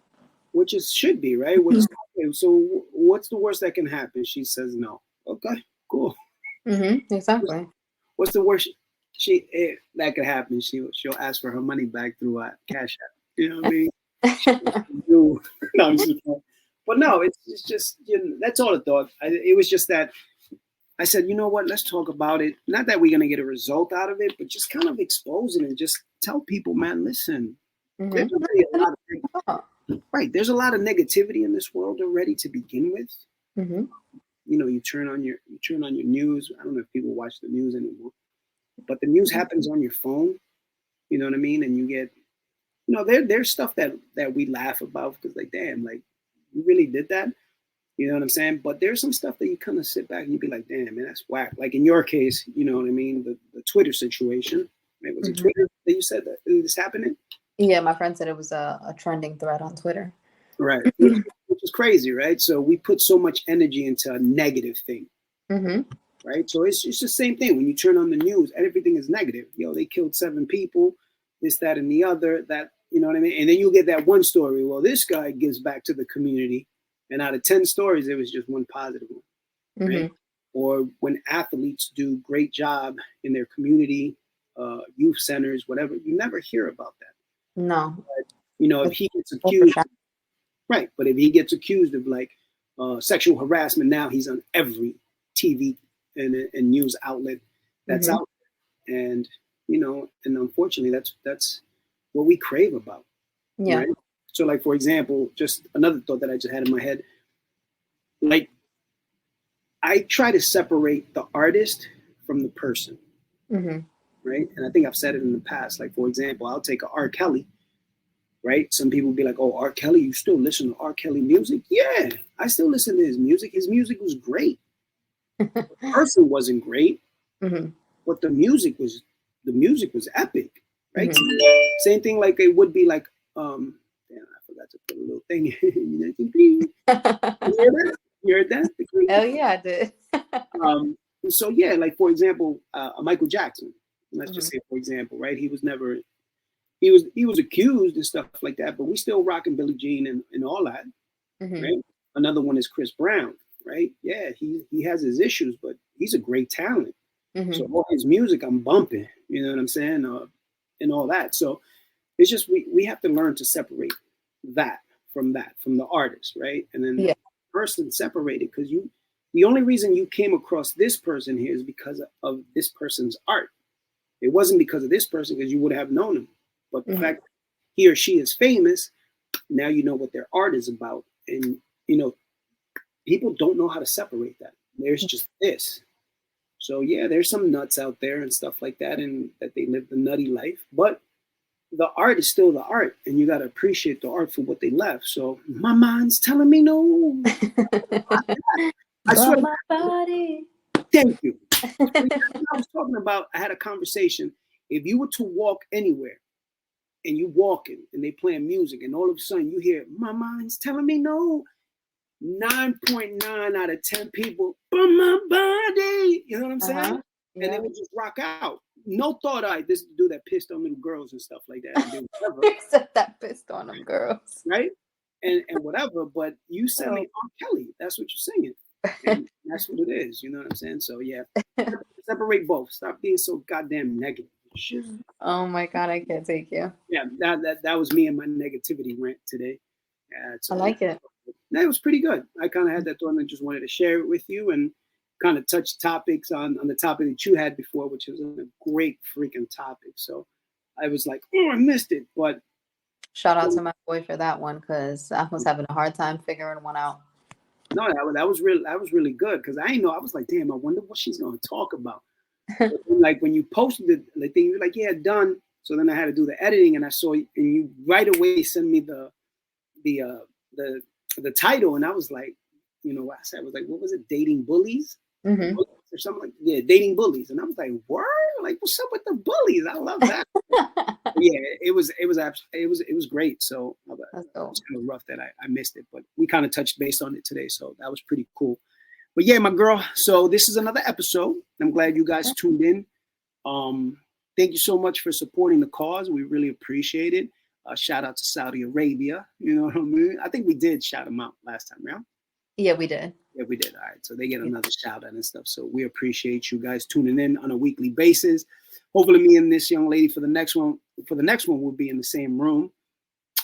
Which is should be, right? Which is, okay, so what's the worst that can happen? She says no. Okay, cool. Exactly. What's the worst that could happen? She'll ask for her money back through Cash App. You know what I mean? No, I'm just, but no, it's just, you know, that's all I thought. It was just that I said, you know what? Let's talk about it. Not that we're gonna get a result out of it, but just kind of expose it and just tell people, man, listen. There's already a lot of right. There's a lot of negativity in this world already to begin with. You know, you turn on your news. I don't know if people watch the news anymore, but the news happens on your phone. You know what I mean? And you get, you know, there's stuff that we laugh about because, like, damn, like, you really did that. You know what I'm saying? But there's some stuff that you kind of sit back and you be like, damn, man, that's whack. Like in your case, you know what I mean? The Twitter situation. Right? Was it Twitter that you said that this happening? Yeah, my friend said it was a trending thread on Twitter. Right, which is crazy, right? So we put so much energy into a negative thing, right? So it's the same thing. When you turn on the news, everything is negative. Yo, they killed 7 people, this, that, and the other. That, you know what I mean? And then you get that one story. Well, this guy gives back to the community, and out of 10 stories, there was just one positive one, right? Or when athletes do great job in their community, youth centers, whatever, you never hear about that. No. But, you know, if he gets accused, right? But if he gets accused of like sexual harassment, now he's on every TV and news outlet that's out there. And, you know, and unfortunately, that's what we crave about. Yeah. Right? So, like, for example, just another thought that I just had in my head, like, I try to separate the artist from the person, right? And I think I've said it in the past. Like, for example, I'll take a R. Kelly. Right? Some people be like, oh, R. Kelly, you still listen to R. Kelly music? Yeah, I still listen to his music. His music was great. The person wasn't great, but the music was epic, right? Same thing like it would be like, damn, I forgot to put a little thing in. You heard that? Hell yeah, I did. So yeah, like for example, Michael Jackson. Let's just say, for example, right? He was never. He was accused and stuff like that, but we still rocking Billie Jean and all that, right? Another one is Chris Brown, right? Yeah, he has his issues, but he's a great talent. So all his music I'm bumping, you know what I'm saying, and all that. So it's just we have to learn to separate that from the artist, right? And then the person separated, because the only reason you came across this person here is because of this person's art. It wasn't because of this person, because you would have known him. But the fact that he or she is famous, now you know what their art is about. And, you know, people don't know how to separate that. There's just this. So, yeah, there's some nuts out there and stuff like that, and that they live the nutty life. But the art is still the art, and you got to appreciate the art for what they left. So my mind's telling me no. I swear. My body. Thank you. I was talking about, I had a conversation. If you were to walk anywhere, and you walking and they playing music and all of a sudden you hear my mind's telling me no, 9.9 out of 10 people, but my body, you know what I'm saying? Yeah. And they would just rock out. No thought this dude that pissed on little girls and stuff like that. And they whatever, Except that pissed on them girls. right? And whatever, but you singing R. Kelly, that's what you're singing. And that's what it is, you know what I'm saying? So yeah, separate both. Stop being so goddamn negative. Shit. Oh my God, I can't take you. Yeah, that was me and my negativity rant today. I like it. That was pretty good. I kind of had that thought and I just wanted to share it with you and kind of touch topics on the topic that you had before, which was a great freaking topic. So I was like, oh, I missed it. But shout out to my boy for that one, because I was having a hard time figuring one out. No, that was really good, because I didn't know. I was like, damn, I wonder what she's going to talk about. Like when you posted the thing, you're like, yeah, done. So then I had to do the editing, and I saw, and you right away sent me the title, and I was like, you know, I was like, what was it? Dating bullies, or something like dating bullies, and I was like, word, like what's up with the bullies? I love that. Yeah, it was great. So it was kind of rough that I missed it, but we kind of touched base on it today, so that was pretty cool. But yeah, my girl. So this is another episode. I'm glad you guys tuned in. Thank you so much for supporting the cause. We really appreciate it. Shout out to Saudi Arabia. You know what I mean? I think we did shout them out last time, right? Yeah, we did. Yeah, we did. All right. So they get another shout out and stuff. So we appreciate you guys tuning in on a weekly basis. Hopefully me and this young lady for the next one we'll be in the same room.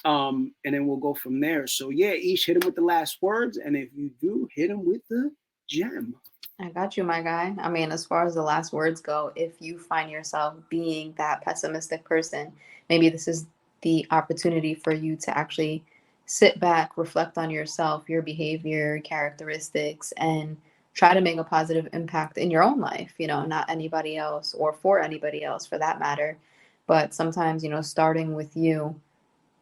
And then we'll go from there. So yeah, Eesh, hit him with the last words. And if you do, hit him with the gem. I got you, my guy. I mean, as far as the last words go, if you find yourself being that pessimistic person, maybe this is the opportunity for you to actually sit back, reflect on yourself, your behavior, characteristics, and try to make a positive impact in your own life, you know, not anybody else or for anybody else for that matter. But sometimes, you know, starting with you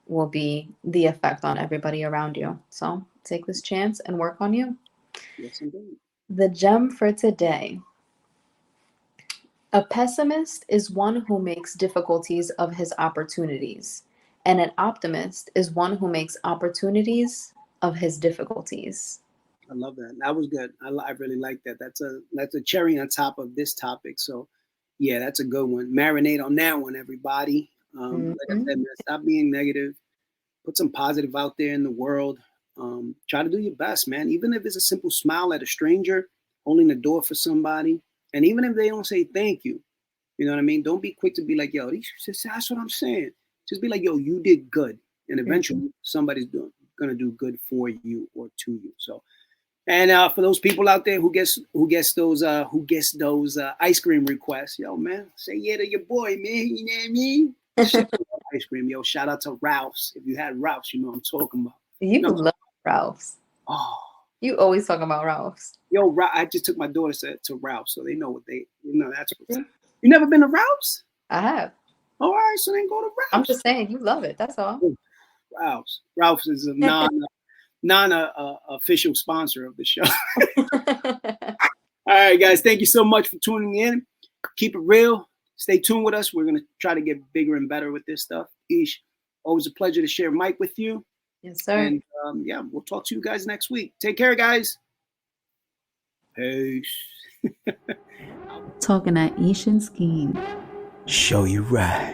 will be the effect on everybody around you. So take this chance and work on you. Yes, indeed. The gem for today. A pessimist is one who makes difficulties of his opportunities, and an optimist is one who makes opportunities of his difficulties. I love that. That was good. I really like that. That's a cherry on top of this topic. So yeah, that's a good one. Marinate on that one, everybody. Like I said, man, stop being negative. Put some positive out there in the world. Try to do your best, man. Even if it's a simple smile at a stranger, holding the door for somebody. And even if they don't say thank you, you know what I mean? Don't be quick to be like, yo, that's what I'm saying. Just be like, yo, you did good. And eventually somebody's going to do good for you or to you. So, and for those people out there who gets those ice cream requests, yo, man, say yeah to your boy, man. You know what I mean? Ice cream, yo. Shout out to Ralph's. If you had Ralph's, you know what I'm talking about. You love Ralph's. Oh, you always talk about Ralph's. Yo, I just took my daughter to Ralph's, so they know what that's what. You never been to Ralph's? I have. All right, so then go to Ralph's. I'm just saying, you love it. That's all. Ralph's is a non-official sponsor of the show. All right, guys, thank you so much for tuning in. Keep it real. Stay tuned with us. We're gonna try to get bigger and better with this stuff. Eesh, always a pleasure to share mic with you. Yes, sir. And yeah, we'll talk to you guys next week. Take care, guys. Peace. Talking at Eesh and Skeen. Show you right.